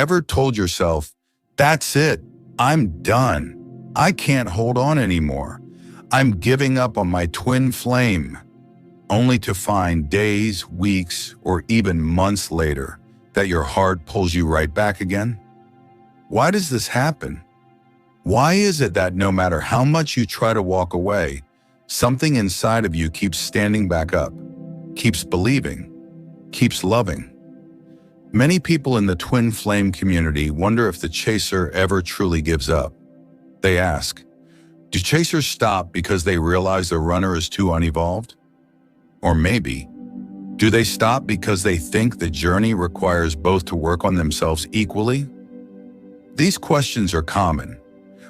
ever told yourself, "That's it, I'm done. I can't hold on anymore. I'm giving up on my twin flame," only to find days, weeks, or even months later that your heart pulls you right back again? Why does this happen? Why is it that no matter how much you try to walk away, something inside of you keeps standing back up, keeps believing, keeps loving? Many people in the twin flame community wonder if the chaser ever truly gives up. They ask, do chasers stop because they realize the runner is too unevolved? Or maybe, do they stop because they think the journey requires both to work on themselves equally? These questions are common,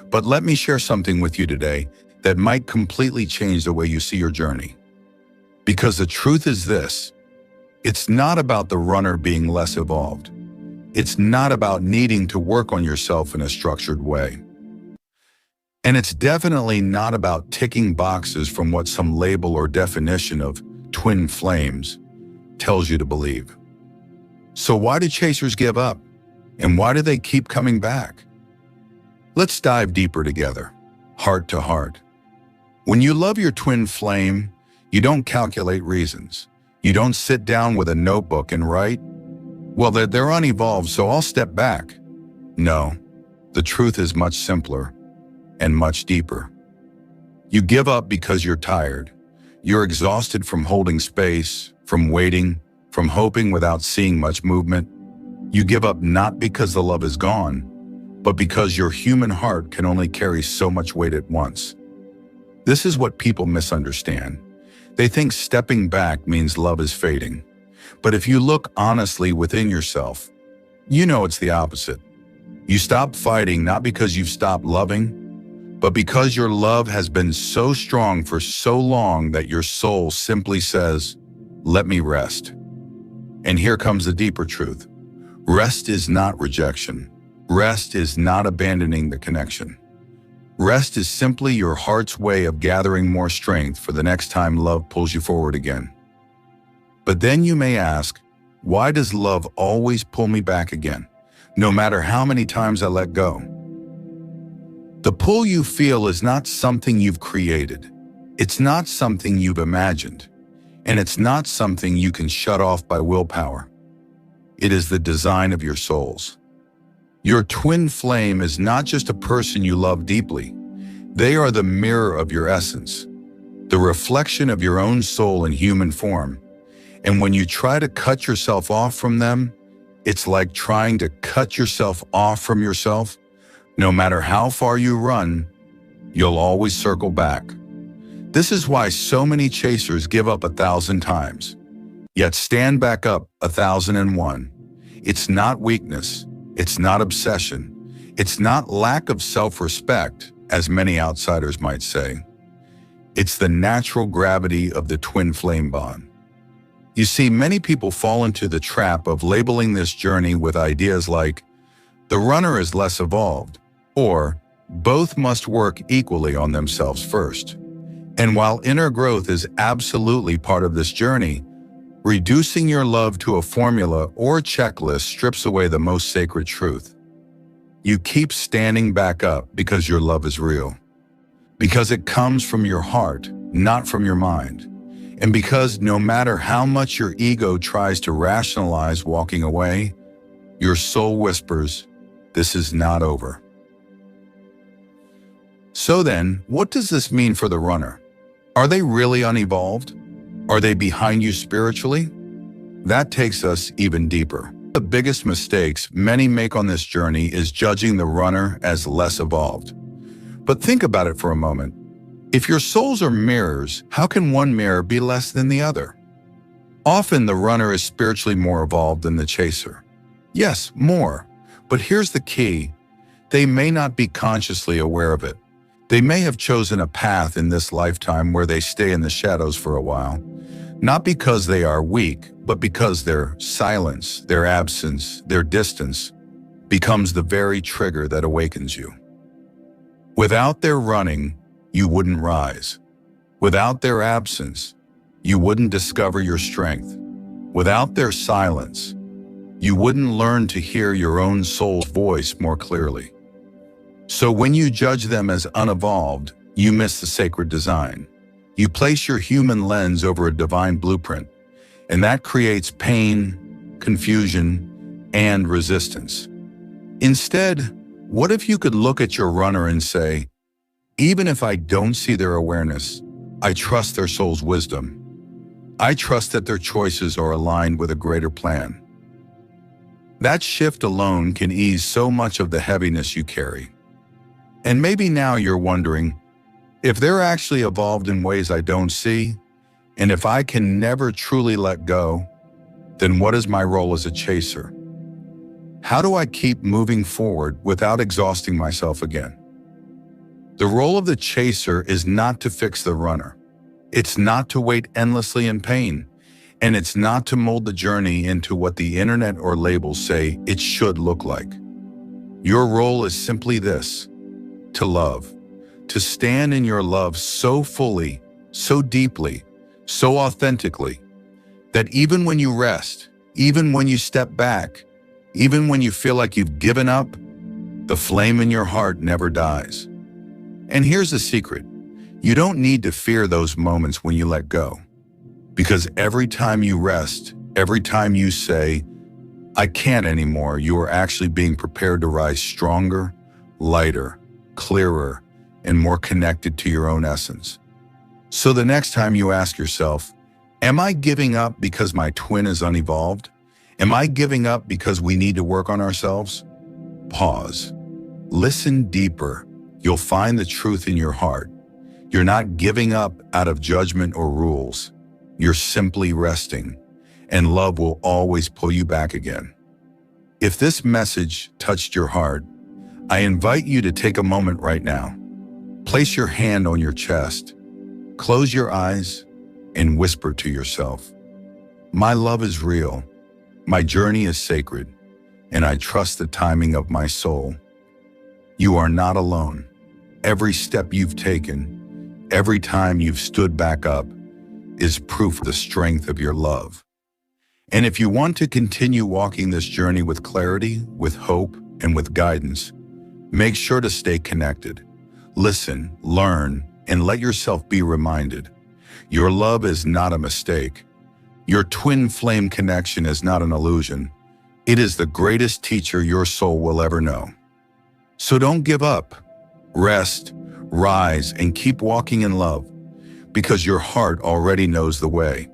but let me share something with you today that might completely change the way you see your journey. Because the truth is this: it's not about the runner being less evolved. It's not about needing to work on yourself in a structured way. And it's definitely not about ticking boxes from what some label or definition of twin flames tells you to believe. So why do chasers give up? And why do they keep coming back? Let's dive deeper together, heart to heart. When you love your twin flame, you don't calculate reasons. You don't sit down with a notebook and write, "Well, they're unevolved, so I'll step back." No, the truth is much simpler and much deeper. You give up because you're tired. You're exhausted from holding space, from waiting, from hoping without seeing much movement. You give up not because the love is gone, but because your human heart can only carry so much weight at once. This is what people misunderstand. They think stepping back means love is fading. But if you look honestly within yourself, you know it's the opposite. You stop fighting not because you've stopped loving, but because your love has been so strong for so long that your soul simply says, "Let me rest." And here comes the deeper truth. Rest is not rejection. Rest is not abandoning the connection. Rest is simply your heart's way of gathering more strength for the next time love pulls you forward again. But then you may ask, why does love always pull me back again, no matter how many times I let go? The pull you feel is not something you've created. It's not something you've imagined. And it's not something you can shut off by willpower. It is the design of your souls. Your twin flame is not just a person you love deeply. They are the mirror of your essence, the reflection of your own soul in human form. And when you try to cut yourself off from them, it's like trying to cut yourself off from yourself. No matter how far you run, you'll always circle back. This is why so many chasers give up 1,000 times, yet stand back up 1,001. It's not weakness. It's not obsession. It's not lack of self-respect, as many outsiders might say. It's the natural gravity of the twin flame bond. You see, many people fall into the trap of labeling this journey with ideas like, the runner is less evolved, or both must work equally on themselves first. And while inner growth is absolutely part of this journey, reducing your love to a formula or checklist strips away the most sacred truth. You keep standing back up because your love is real, because it comes from your heart, not from your mind, and because no matter how much your ego tries to rationalize walking away, your soul whispers, "This is not over." So then, what does this mean for the runner? Are they really unevolved? Are they behind you spiritually? That takes us even deeper. The biggest mistakes many make on this journey is judging the runner as less evolved. But think about it for a moment. If your souls are mirrors, how can one mirror be less than the other? Often the runner is spiritually more evolved than the chaser. Yes, more. But here's the key. They may not be consciously aware of it. They may have chosen a path in this lifetime where they stay in the shadows for a while, not because they are weak, but because their silence, their absence, their distance becomes the very trigger that awakens you. Without their running, you wouldn't rise. Without their absence, you wouldn't discover your strength. Without their silence, You wouldn't learn to hear your own soul's voice more clearly. So when you judge them as unevolved, you miss the sacred design. You place your human lens over a divine blueprint, and that creates pain, confusion, and resistance. Instead, what if you could look at your runner and say, even if I don't see their awareness, I trust their soul's wisdom. I trust that their choices are aligned with a greater plan. That shift alone can ease so much of the heaviness you carry. And maybe now you're wondering, if they're actually evolved in ways I don't see, and if I can never truly let go, then what is my role as a chaser? How do I keep moving forward without exhausting myself again? The role of the chaser is not to fix the runner. It's not to wait endlessly in pain, and it's not to mold the journey into what the internet or labels say it should look like. Your role is simply this: to love, to stand in your love so fully, so deeply, so authentically, that even when you rest, even when you step back, even when you feel like you've given up, the flame in your heart never dies. And here's the secret: you don't need to fear those moments when you let go. Because every time you rest, every time you say, I can't anymore, you are actually being prepared to rise stronger, lighter, clearer, and more connected to your own essence. So the next time you ask yourself, am I giving up because my twin is unevolved? Am I giving up because we need to work on ourselves? Pause. Listen deeper. You'll find the truth in your heart. You're not giving up out of judgment or rules. You're simply resting, and love will always pull you back again. If this message touched your heart, I invite you to take a moment right now. Place your hand on your chest, close your eyes, and whisper to yourself, my love is real, my journey is sacred, and I trust the timing of my soul. You are not alone. Every step you've taken, every time you've stood back up, is proof of the strength of your love. And if you want to continue walking this journey with clarity, with hope, and with guidance, make sure to stay connected. Listen, learn, and let yourself be reminded. Your love is not a mistake. Your twin flame connection is not an illusion. It is the greatest teacher your soul will ever know. So don't give up. Rest, rise, and keep walking in love, because your heart already knows the way.